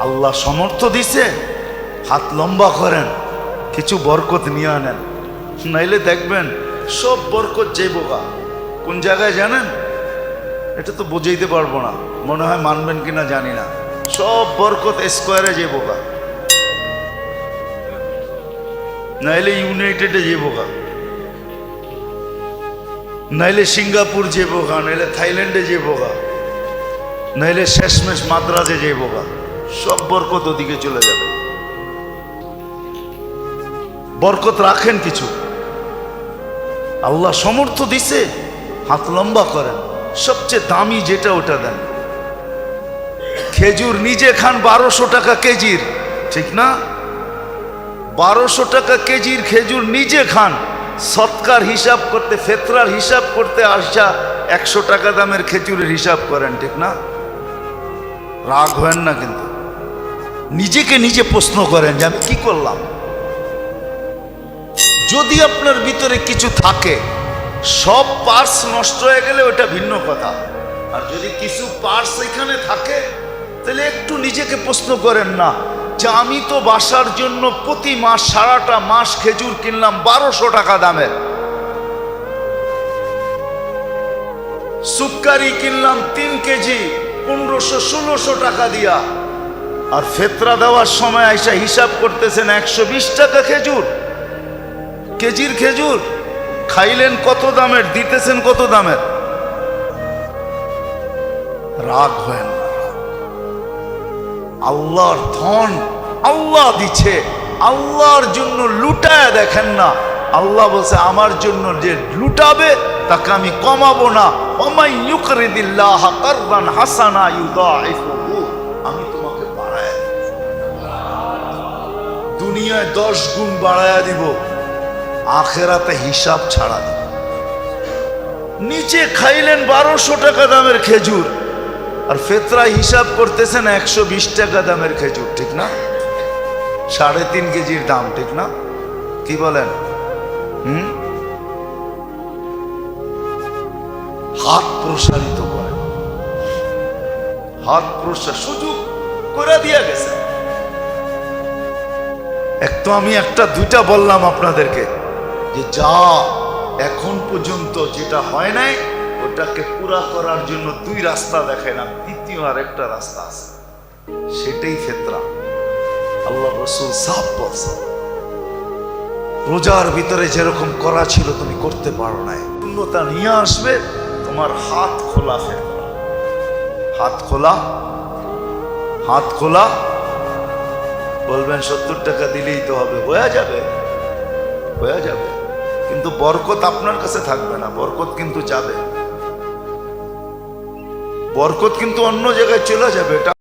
আল্লাহ সমর্থ দিছে, হাত লম্বা করেন, কিছু বরকত নিয়ে আনেন, নাইলে দেখবেন সব বরকত যাইবগা। কোন জায়গায় জানেন? এটা তো বুঝাইতে পারবো না, মনে হয় মানবেন কিনা জানি না। সব বরকত স্কোয়ারে যাইবগা, নাইলে ইউনাইটেডে যাইবগা, নাইলে সিঙ্গাপুর যাইবগা, নাইলে থাইল্যান্ডে যাইবগা, নাইলে শেষমেশ মাদ্রাজে যাইবগা। সব বরকত ওদিকে চলে যাবে। বরকত রাখেন কিছু, আল্লাহ সমর্থ দিছে, হাত লম্বা করেন, সবচেয়ে দামি যেটা ওটা দেন। খেজুর নিজে খান 1200 টাকা কেজির, ঠিক না? 1200 টাকা কেজির খেজুর নিজে খান, সৎকার হিসাব করতে, ফেতরার হিসাব করতে আসা 100 টাকা দামের খেজুরের হিসাব করেন, ঠিক না? রাগ হয় না, কিন্তু নিজেকে নিজে প্রশ্ন করেন যে আমি কি করলাম। যদি আপনার ভিতরে কিছু থাকে, সব পার্টস নষ্ট হয়ে গেলে ওটা ভিন্ন কথা, আর যদি কিছু পার্টস এখানে থাকে তাহলে একটু নিজেকে প্রশ্ন করেন না যে আমি তো বাসার জন্য প্রতি মাস সারাটা মাস খেজুর কিনলাম 1200 টাকা দামের, সুক্কারি কিনলাম 3 কেজি 1500-1600 টাকা দিয়া, আর ফেতরা দেওয়ার সময় আইসা হিসাব করতেছেন 120 টাকা খেজুর, কেজির খেজুর। খাইলেন কত দামের, দিতেছেন কত দামের? রাগ হয় না। আল্লাহর ধন আল্লাহ দিচ্ছে, আল্লাহর জন্য লুটায় দেখেন না। আল্লাহ বলছে আমার জন্য যে লুটাবে তাকে আমি কমাবো না। ওমাই ইউকরিদিল্লাহ কারদান হাসানা ইউদাইফুহু, আমি তোমাকে বাড়ায় দুনিয়ায় 10 গুণ বাড়ায়া দিব, আখেরাতে হিসাব ছাড়া দিব। নিচে খাইলেন 1200 টাকা দামের খেজুর, আর ফেতরা হিসাব করতেছেন 120 টাকা দামের খেজুর, ঠিক না? 3.5 কেজির দাম, ঠিক না? কি বলেন? হাত প্রসারিত করে, হাত প্রসার সুযোগ করে দিয়ে গেছে। তো আমি একটা দুইটা বললাম আপনাদেরকে যে যা এখন পর্যন্ত যেটা হয় নাই ওটাকে পুরা করার জন্য 2 রাস্তা দেখাইলাম, দ্বিতীয় আর একটা রাস্তা আছে, সেটাই ফেতরা। আল্লাহ রাসূল সাফ বলছে, রোজার ভিতরে যেরকম করা ছিল তুমি করতে পারো নাই, পূর্ণতা নিয়ে আসবে তোমার হাত খোলা ফেতরা। হাত খোলা, হাত খোলা। বলবেন 70 টাকা দিলেই তো হবে, হয়ে যাবে, হয়ে যাবে, কিন্তু বরকত আপনার কাছে থাকবে না, বরকত কিন্তু যাবে, বরকত কিন্তু অন্য জায়গায় চলে যাবে। এটা